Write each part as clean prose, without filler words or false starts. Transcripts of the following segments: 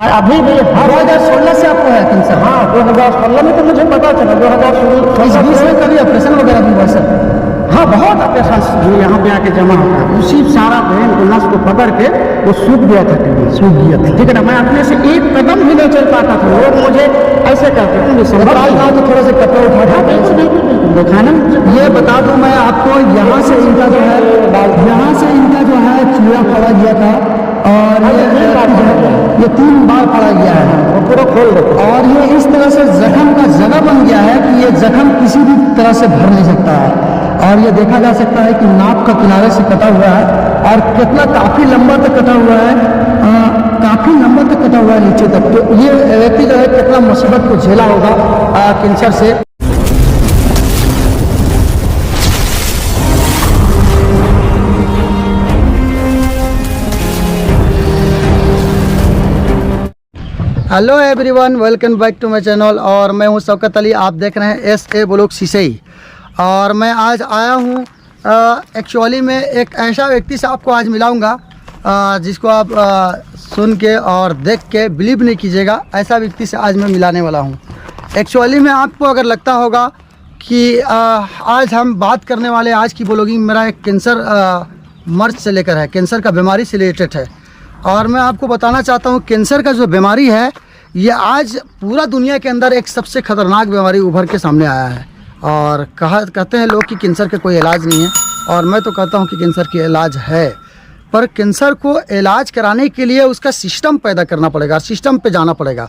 अभी भी 2016 से आपको है कैंसर? हाँ 2016 में तो मुझे पता चला। 2016 इस बीच में कभी ऑपरेशन वगैरह भी हुआ सर? हाँ बहुत ऑपरेशन जो यहाँ पे आके जमा होता है, उसी सारा ब्रेन को नस को पकड़ के वो सूख गया था, सूख गया था, ठीक है ना। मैं अपने से एक कदम भी नहीं चल पाता था, लोग मुझे ऐसे कहते थे तो थोड़ा सा कपड़ा उठा दिखाना। ये बता दूं मैं आपको, यहाँ से इनका जो है चूड़ा फाड़ा गया था और ये 3 बार फाड़ा गया है, वो पूरा खोल देते। और ये इस तरह से जख्म का जगह बन गया है कि ये जख्म किसी भी तरह से भर नहीं सकता है। और ये देखा जा सकता है कि नाक का किनारे से कटा हुआ है और कितना काफ़ी लंबा तक कटा हुआ है, काफ़ी लंबा तक कटा हुआ है नीचे तक। तो ये व्यक्ति जो है कितना मुसीबत को झेला होगा कैंसर से। Hello everyone, welcome back to my channel. और मैं हूं शौकत अली, आप देख रहे हैं SA ब्लॉग सिसई। और मैं आज आया हूं एक्चुअली में एक ऐसा व्यक्ति से आपको आज मिलाऊंगा जिसको आप सुन के और देख के बिलीव नहीं कीजिएगा। ऐसा व्यक्ति से आज मैं मिलाने वाला हूं। एक्चुअली में आपको अगर लगता होगा कि आज हम बात करने वाले आज की ब्लॉगिंग मेरा एक कैंसर मर्ज से लेकर है, कैंसर का बीमारी से रिलेटेड है। और मैं आपको बताना चाहता हूँ कैंसर का जो बीमारी है ये आज पूरा दुनिया के अंदर एक सबसे ख़तरनाक बीमारी उभर के सामने आया है। और कहते हैं लोग कि कैंसर का कोई इलाज नहीं है, और मैं तो कहता हूँ कि कैंसर की इलाज है। पर कैंसर को इलाज कराने के लिए उसका सिस्टम पैदा करना पड़ेगा, सिस्टम पे जाना पड़ेगा।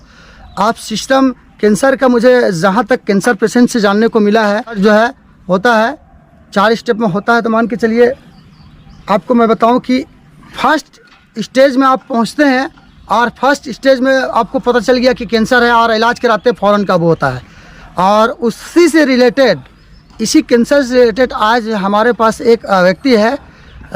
आप सिस्टम कैंसर का, मुझे जहाँ तक कैंसर पेशेंट से जानने को मिला है, जो है होता है 4 स्टेप में होता है। तो मान के चलिए आपको मैं बताऊँ कि फर्स्ट स्टेज में आप पहुंचते हैं और फर्स्ट स्टेज में आपको पता चल गया कि कैंसर है और इलाज कराते फ़ौरन काबू होता है। और उसी से रिलेटेड, इसी कैंसर से रिलेटेड आज हमारे पास एक व्यक्ति है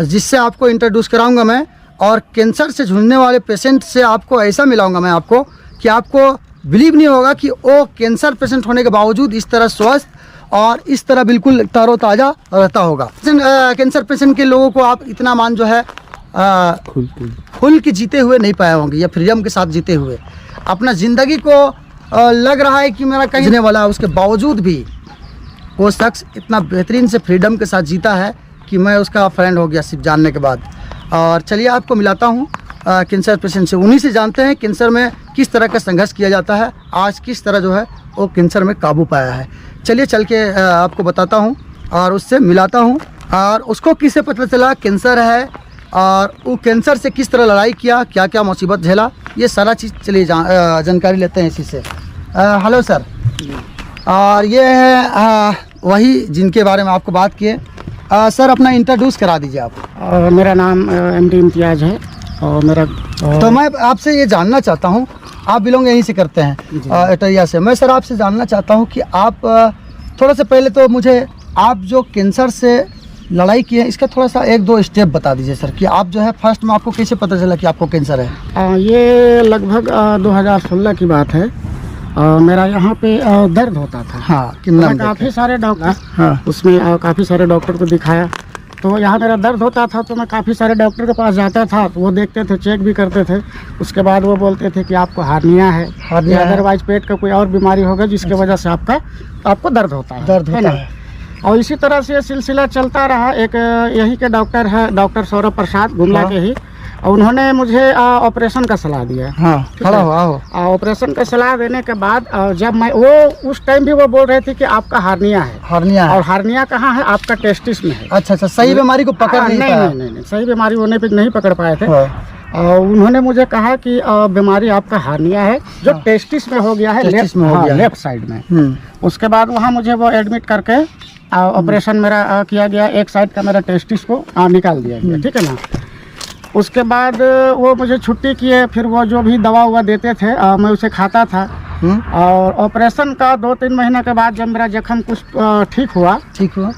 जिससे आपको इंट्रोड्यूस कराऊंगा मैं। और कैंसर से जूझने वाले पेशेंट से आपको ऐसा मिलाऊंगा मैं आपको कि आपको बिलीव नहीं होगा कि वो कैंसर पेशेंट होने के बावजूद इस तरह स्वस्थ और इस तरह बिल्कुल तरोताज़ा रहता होगा। कैंसर पेशेंट के लोगों को आप इतना मान जो है खुल के जीते हुए नहीं पाए होंगे, या फ्रीडम के साथ जीते हुए अपना ज़िंदगी को लग रहा है कि मेरा कहीं जीने वाला है, उसके बावजूद भी वो शख्स इतना बेहतरीन से फ्रीडम के साथ जीता है कि मैं उसका फ्रेंड हो गया सिर्फ जानने के बाद। और चलिए आपको मिलाता हूँ कैंसर पेशेंट से, उन्हीं से जानते हैं कैंसर में किस तरह का संघर्ष किया जाता है, आज किस तरह जो है वो कैंसर में काबू पाया है। चलिए चल के आपको बताता हूँ और उससे मिलाता हूँ, और उसको किससे पता चला कैंसर है और वो कैंसर से किस तरह लड़ाई किया, क्या क्या मुसीबत झेला, ये सारा चीज़ चलिए जानकारी लेते हैं इसी से। Hello sir. और ये है वही जिनके बारे में आपको बात किए। सर अपना इंट्रोड्यूस करा दीजिए आप। मेरा नाम MD इम्तियाज़ है और मेरा तो मैं आपसे ये जानना चाहता हूँ, आप बिलोंग यहीं से करते हैं एटरिया से। मैं सर आपसे जानना चाहता हूँ कि आप थोड़ा सा पहले तो मुझे आप जो कैंसर से लड़ाई की है इसका थोड़ा सा 1-2 स्टेप बता दीजिए सर, कि आप जो है फर्स्ट में आपको कैसे पता चला कि आपको कैंसर है? ये लगभग 2016 की बात है। मेरा यहाँ पे दर्द होता था। हाँ, काफ़ी सारे डॉक्टर, हाँ, उसमें काफ़ी सारे डॉक्टर को दिखाया। तो यहाँ मेरा दर्द होता था तो मैं काफ़ी सारे डॉक्टर के पास जाता था, तो वो देखते थे, चेक भी करते थे। उसके बाद वो बोलते थे कि आपको हार्निया है या अदरवाइज पेट का कोई और बीमारी होगा जिसके वजह से आपको दर्द होता है। और इसी तरह से सिलसिला चलता रहा। एक यही के डॉक्टर है, डॉक्टर सौरभ प्रसाद गुमला के ही, और उन्होंने मुझे ऑपरेशन का सलाह दिया। हाँ, खड़ा हो। ऑपरेशन का सलाह देने के बाद जब मैं उस टाइम भी वो बोल रहे थे कि आपका हार्निया है। और हार्निया कहाँ है? आपका टेस्टिस में है। अच्छा, सही बीमारी को पकड़ नहीं, सही बीमारी होने पे नहीं पकड़ पाए थे। और उन्होंने मुझे कहा कि बीमारी आपका हार्निया है जो टेस्टिस में हो गया है, लेफ्ट साइड में। उसके बाद वहाँ मुझे वो एडमिट करके ऑपरेशन मेरा किया गया, एक साइड का मेरा टेस्टिस को निकाल दिया गया, ठीक है ना। उसके बाद वो मुझे छुट्टी किए, फिर वो जो भी दवा देते थे मैं उसे खाता था। और ऑपरेशन का 2-3 महीने के बाद जब मेरा जख्म कुछ ठीक हुआ,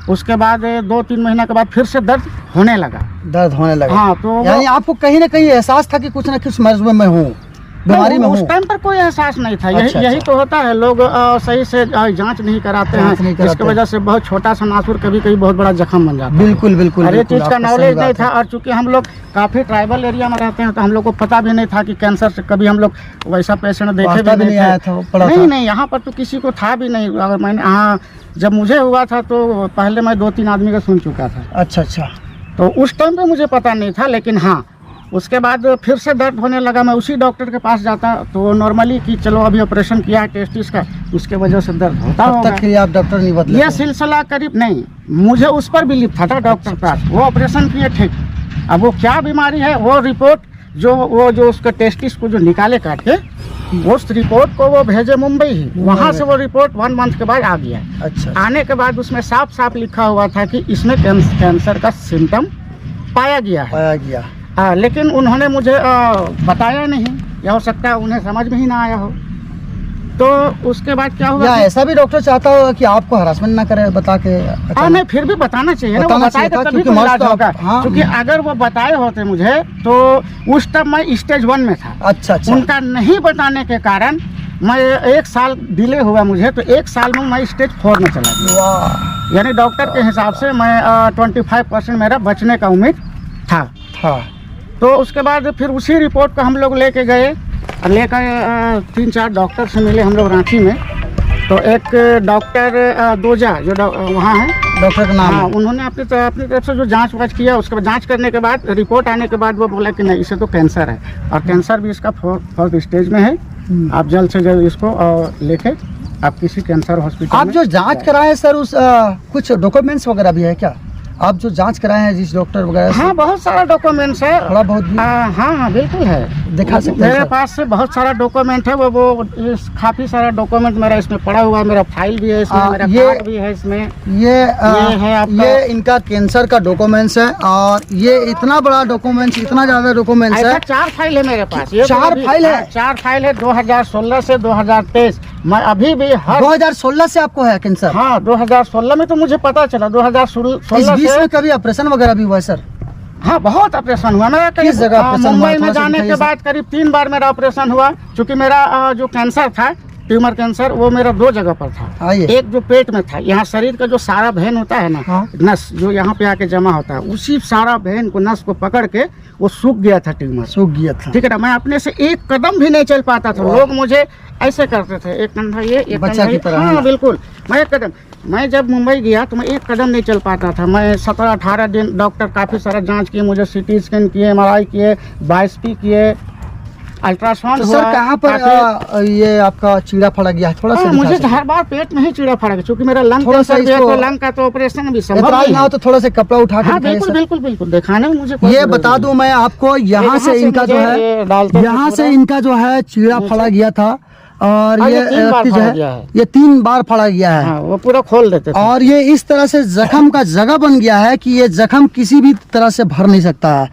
उसके बाद 2-3 महीने के बाद फिर से दर्द होने लगा। हाँ, तो यानी आपको कहीं ना कहीं एहसास था कि कुछ ना कुछ मर्ज में मैं हूँ। बीमारी में उस हूँ। टाइम पर कोई एहसास नहीं था। अच्छा, यही अच्छा। तो होता है, लोग सही से जांच नहीं कराते जांच नहीं हैं, कराते जिसकी वजह से बहुत छोटा सा नासूर कभी कभी बहुत बड़ा जख्म बन जाता है। बिल्कुल बिल्कुल और ये बिल्कुल, चीज़ का आपका सही नॉलेज नहीं बात था, है। और चूंकि हम लोग काफ़ी ट्राइबल एरिया में रहते हैं तो हम लोग को पता भी नहीं था कि कैंसर से कभी हम लोग वैसा पेशेंट देखे वास्ता भी नहीं आया थे। था, पड़ा था। नहीं, यहाँ पर तो किसी को था भी नहीं। अगर मैंने हाँ, जब मुझे हुआ था तो पहले मैं 2-3 आदमी का सुन चुका था, अच्छा अच्छा। तो उस टाइम पे मुझे पता नहीं था। लेकिन हाँ, उसके बाद फिर से दर्द होने लगा, मैं उसी डॉक्टर के पास जाता तो नॉर्मली कि चलो अभी ऑपरेशन किया है टेस्टिस का, उसके वजह से दर्द होता तब होगा। तक के लिए आप डॉक्टर नहीं बदले ये थे? सिलसिला करीब नहीं, मुझे उस पर बिलीव था डॉक्टर के पास, वो ऑपरेशन किए ठीक। अब वो क्या बीमारी है, वो रिपोर्ट जो उसका टेस्टिस को जो निकाले काट के, उस रिपोर्ट को वो भेजे मुंबई ही, वहाँ से वो रिपोर्ट 1 मंथ के बाद आ गया। अच्छा आने के बाद उसमें साफ साफ लिखा हुआ था कि इसमें कैंसर का सिम्टम पाया गया है। पाया गया। लेकिन उन्होंने मुझे बताया नहीं, या हो सकता है उन्हें समझ में ही ना आया हो। तो उसके बाद क्या हुआ या कि- ऐसा भी डॉक्टर चाहता होगा कि आपको हरासमेंट ना करे बता के? नहीं, फिर भी बताना चाहिए ना, वो बताना बताए चाहिए था, तो तभी क्योंकि तो मस्त इलाज आप- होगा। हाँ। क्योंकि अगर वो बताए होते मुझे तो उस टाइम मैं स्टेज 1 में था। अच्छा अच्छा। उनका नहीं बताने के कारण मैं 1 साल डिले हुआ मुझे, तो 1 साल में मैं स्टेज 4 में चला गया। वाह। यानी डॉक्टर के हिसाब से मैं 25% मेरा बचने का उम्मीद था। तो उसके बाद फिर उसी रिपोर्ट को हम लोग लेके गए, लेकर 3-4 डॉक्टर से मिले हम लोग रांची में। तो एक डॉक्टर दोजा जो वहाँ है, डॉक्टर का नाम हाँ, है? उन्होंने अपनी तरफ से जो जांच वाच किया, उसके बाद जांच करने के बाद रिपोर्ट आने के बाद वो बोला कि नहीं, इसे तो कैंसर है, और कैंसर भी इसका 4th स्टेज में है। आप जल्द से जल्द इसको लेके आप किसी कैंसर हॉस्पिटल आप में जो जांच कराए हैं सर, उस कुछ डॉक्यूमेंट्स वगैरह भी है क्या? आप जो जांच कराए हैं जिस डॉक्टर वगैरह से? हाँ, बहुत सारा डॉक्यूमेंट्स है। थोड़ा बहुत भी हाँ, बिल्कुल है। दिखा सकते हैं मेरे सर? पास से बहुत सारा डॉक्यूमेंट है, वो काफ़ी सारा डॉक्यूमेंट मेरा इसमें पड़ा हुआ है। मेरा फाइल भी है इसमें, मेरा ये- कार्ड भी है इसमें। ये है आपका- ये इनका कैंसर का डॉक्यूमेंट्स है, और ये इतना बड़ा डॉक्यूमेंट्स, इतना ज़्यादा डॉक्यूमेंट्स ऐसा है। 4 फाइल है मेरे पास। ये 4 फाइल है? 4 फाइल है, 2016 से 2023। मैं अभी भी हर 2016 से आपको है कैंसर? हाँ, 2016 में तो मुझे पता चला। इस 2016 बीच से में कभी ऑपरेशन वगैरह भी हुआ है सर? हाँ, बहुत ऑपरेशन हुआ मेरा। किस जगह ऑपरेशन हुआ? मुंबई थोड़ा में सा जाने बताइए के सर। बाद करीब 3 बार मेरा ऑपरेशन हुआ। क्योंकि मेरा जो कैंसर था, ट्यूमर कैंसर, वो मेरा 2 जगह पर था। आइए। एक जो पेट में था, यहाँ शरीर का जो सारा वेन होता है ना, हाँ। नस जो यहाँ पे आके जमा होता है, उसी सारा वेन को, नस को पकड़ के वो सूख गया था ट्यूमर। सूख गया था। ठीक है ना, मैं अपने से एक कदम भी नहीं चल पाता था। लोग मुझे ऐसे करते थे, एक कंधा ये, एक बच्चा कंधा की ये। तरह, है हाँ, ना? बिल्कुल। मैं जब मुंबई गया तो मैं एक कदम नहीं चल पाता था। मैं 17-18 दिन डॉक्टर काफ़ी सारा जांच किए, मुझे CT स्कैन किए, MRI किए, बायोप्सी किए, अल्ट्रासाउंड तो हुआ। सर कहाँ पर ये आपका कीड़ा फड़ा गया है? थोड़ा सा दिखा मुझे सकते हैं? हर बार पेट में ही कीड़ा फड़ा गया, क्योंकि मेरा लंग थोड़ा सा कैंसर भी है, इसको- तो लंग का तो ऑपरेशन भी संभव इतराज नहीं ना हो है। तो थोड़ा सा कपड़ा उठा के हाँ, दिखाइए बिल्कुल सर। बिल्कुल बिल्कुल, दिखाने में मुझे कोई ये जरूरत बता नहीं। दूं मैं आपको, यहाँ यहाँ से से इनका जो मुझे है, ये डालते हैं यहाँ से पूरा। इनका जो है कीड़ा फड़ा गया था, और हाँ, ये ये 3 बार व्यक्ति जो फड़ा है, गया है। ये 3 बार फड़ा गया है। हाँ, वो पूरा खोल देते थे। और ये इस तरह से जख्म का जगह बन गया है कि ये जख्म किसी भी तरह से भर नहीं सकता है।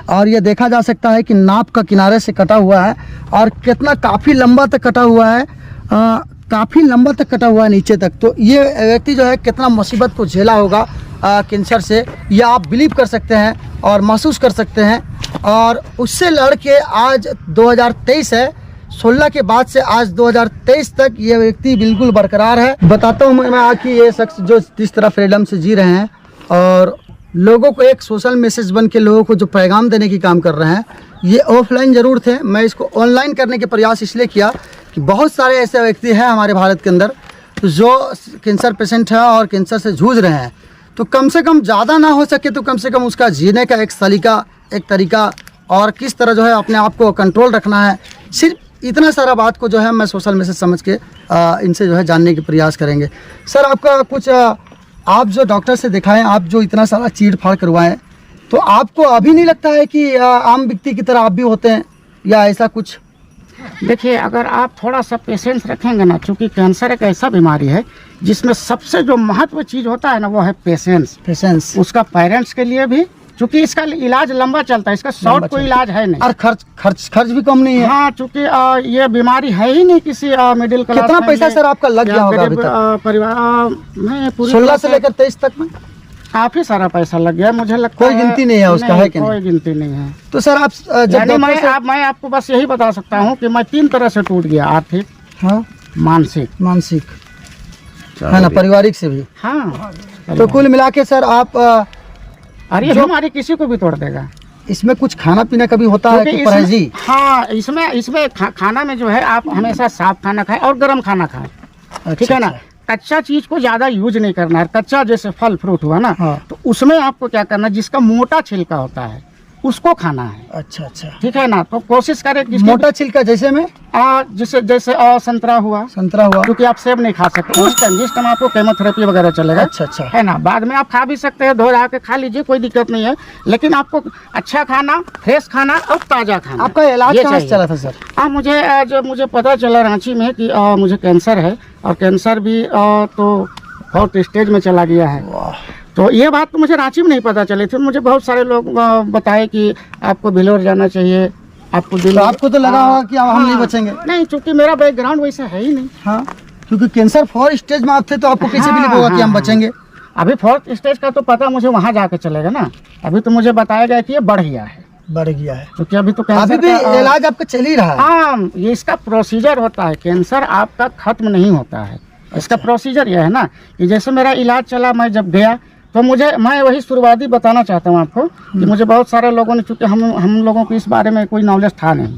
और ये देखा जा सकता है कि नाप का किनारे से कटा हुआ है, और कितना काफ़ी लंबा तक कटा हुआ है, काफ़ी लंबा तक कटा हुआ है नीचे तक। तो ये व्यक्ति जो है कितना मुसीबत को झेला होगा कैंसर से, यह आप बिलीव कर सकते हैं और महसूस कर सकते हैं। और उससे लड़ के आज 2023 है, 16 के बाद से आज 2023 तक ये व्यक्ति बिल्कुल बरकरार है। बताता हूँ मैं कि ये शख्स जो जिस तरह फ्रीडम से जी रहे हैं, और लोगों को एक सोशल मैसेज बन के लोगों को जो पैगाम देने की काम कर रहे हैं, ये ऑफलाइन ज़रूर थे। मैं इसको ऑनलाइन करने के प्रयास इसलिए किया कि बहुत सारे ऐसे व्यक्ति हैं हमारे भारत के अंदर जो कैंसर पेशेंट हैं और कैंसर से जूझ रहे हैं। तो कम से कम ज़्यादा ना हो सके तो कम से कम उसका जीने का एक तरीका और किस तरह जो है अपने आप को कंट्रोल रखना है, सिर्फ इतना सारा बात को जो है मैं सोशल मैसेज समझ के इनसे जो है जानने के प्रयास करेंगे। सर आपका कुछ आप जो डॉक्टर से दिखाएं, आप जो इतना सारा चीर फाड़ करवाएं, तो आपको अभी नहीं लगता है कि आम व्यक्ति की तरह आप भी होते हैं या ऐसा कुछ? देखिए, अगर आप थोड़ा सा पेशेंस रखेंगे ना, चूँकि कैंसर एक ऐसा बीमारी है जिसमें सबसे जो महत्व चीज़ होता है ना, वो है पेशेंस। उसका पेरेंट्स के लिए भी, चूँकि इसका इलाज लंबा चलता है, इसका शॉर्ट कोई इलाज है नहीं। और खर्च भी कम नहीं है। हाँ, चूँकि ये बीमारी है ही नहीं किसी मिडिल क्लास। कितना पैसा सर आपका लग गया होगा अभी तक? परिवार में पूरी 16 तरह से लेकर 23 तक में काफी सारा पैसा लग गया, मुझे लगता कोई गिनती नहीं है उसका, है कि नहीं? कोई गिनती नहीं है। तो सर आप जब यानी डॉक्टर से- मैं आपको बस यही बता सकता हूँ कि मैं 3 तरह से टूट गया, आर्थिक, हाँ, मानसिक है ना, पारिवारिक से भी। हाँ। तो कुल मिला के सर आप और ये हमारी किसी को भी तोड़ देगा। इसमें कुछ खाना पीना कभी होता है क्योंकि कि परहेजी? हाँ, इसमें खाना में जो है आप हमेशा साफ खाना खाएं और गर्म खाना खाएं, ठीक है ना। कच्चा चीज को ज्यादा यूज नहीं करना है। कच्चा जैसे फल फ्रूट हुआ ना, हाँ। तो उसमें आपको क्या करना है, जिसका मोटा छिलका होता है उसको खाना है, अच्छा अच्छा, ठीक है ना। तो कोशिश करें कि मोटा छिलका जैसे में जैसे संतरा हुआ, संतरा हुआ, क्योंकि आप सेब नहीं खा सकते उस टाइम, जिस टाइम आपको केमोथेरेपी वगैरह चलेगा, अच्छा अच्छा, है ना। बाद में आप खा भी सकते हैं, धो धा के खा लीजिए, कोई दिक्कत नहीं है, लेकिन आपको अच्छा खाना, फ्रेश खाना और ताज़ा खाना। आपका इलाज ये कहाँ से चाहिए। चला था सर? मुझे पता चला रांची में कि मुझे कैंसर है, और कैंसर भी तो बहुत स्टेज में चला गया है। तो ये बात तो मुझे रांची में नहीं पता चली थी, मुझे बहुत सारे लोग बताए कि आपको भिलोर जाना चाहिए, आपको तो आपको तो लगा होगा कि हम नहीं हाँ। बचेंगे। नहीं, क्योंकि मेरा बैकग्राउंड वैसा है ही नहीं। हाँ, क्योंकि कैंसर 4 स्टेज में आप थे, तो आपको कैसे बिलीव होगा कि हम बचेंगे? अभी 4th स्टेज का तो पता मुझे वहाँ जाके चलेगा ना। अभी तो मुझे बताया गया कि ये बढ़ गया है, बढ़ गया है, क्योंकि अभी तो अभी कैंसर भी का इलाज आपका चल ही रहा है। हाँ, ये इसका प्रोसीजर होता है। कैंसर आपका खत्म नहीं होता है, इसका प्रोसीजर यह है ना कि जैसे मेरा इलाज चला, मैं जब गया तो मैं वही शुरुआती बताना चाहता हूँ आपको कि मुझे बहुत सारे लोगों ने, चूँकि हम लोगों को इस बारे में कोई नॉलेज था नहीं,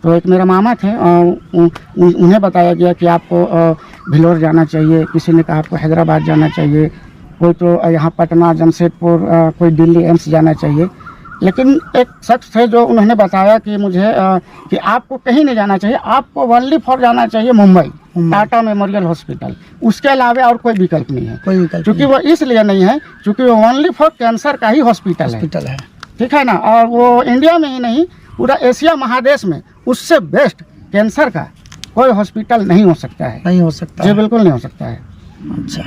तो एक मेरा मामा थे, उन्हें बताया गया कि आपको भिलोर जाना चाहिए, किसी ने कहा आपको हैदराबाद जाना चाहिए, कोई तो यहाँ पटना, जमशेदपुर, कोई दिल्ली एम्स जाना चाहिए। लेकिन एक शख्स थे जो उन्होंने बताया कि मुझे कि आपको कहीं नहीं जाना चाहिए, आपको ओनली फॉर जाना चाहिए मुंबई, टाटा मेमोरियल हॉस्पिटल, उसके अलावा और कोई विकल्प नहीं है। कोई विकल्प क्योंकि वो इसलिए नहीं है क्योंकि वो ओनली फॉर कैंसर का ही हॉस्पिटल है, ठीक है ना। और वो इंडिया में ही नहीं, पूरा एशिया महादेश में उससे बेस्ट कैंसर का कोई हॉस्पिटल नहीं हो सकता है। नहीं हो सकता जी है। बिल्कुल नहीं हो सकता है। अच्छा,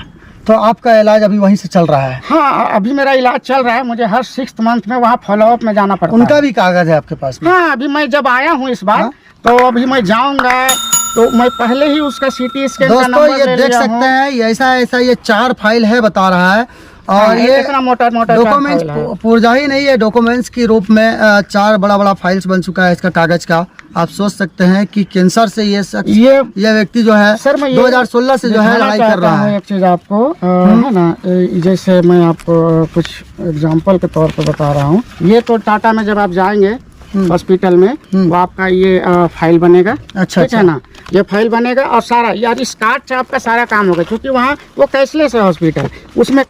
तो आपका इलाज अभी वहीं से चल रहा है? हाँ, अभी मेरा इलाज चल रहा है, मुझे हर 6th मंथ में वहाँ फॉलोअप में जाना पड़ता है। उनका भी कागज है आपके पास में? हाँ, अभी मैं जब आया हूँ इस बार, हाँ? तो अभी मैं जाऊंगा, तो मैं पहले ही उसका CT स्कैन का दोस्तों नंबर ये ले देख लिया सकते हूँ। हैं, ये ऐसा ये 4 फाइल है बता रहा है, और हाँ, ये इतना मोटा डॉक्यूमेंट्स पुर्जा ही नहीं है, डॉक्यूमेंट्स के रूप में 4 बड़ा फाइल्स बन चुका है इसका कागज का। आप सोच सकते हैं कि कैंसर से ये शख्स, ये व्यक्ति जो है सर, मैं 2016 से जो है लड़ाई कर रहा है। एक चीज़ आपको है ना, जैसे मैं आपको कुछ एग्जांपल के तौर पे बता रहा हूँ। ये तो टाटा में जब आप जाएंगे हॉस्पिटल में, वो आपका ये फाइल बनेगा, अच्छा, ठीक है ना। ये फाइल बनेगा और सारा यार इस कार्ड से आपका सारा काम होगा, क्योंकि वहाँ वो कैशलेस है हॉस्पिटल, उसमें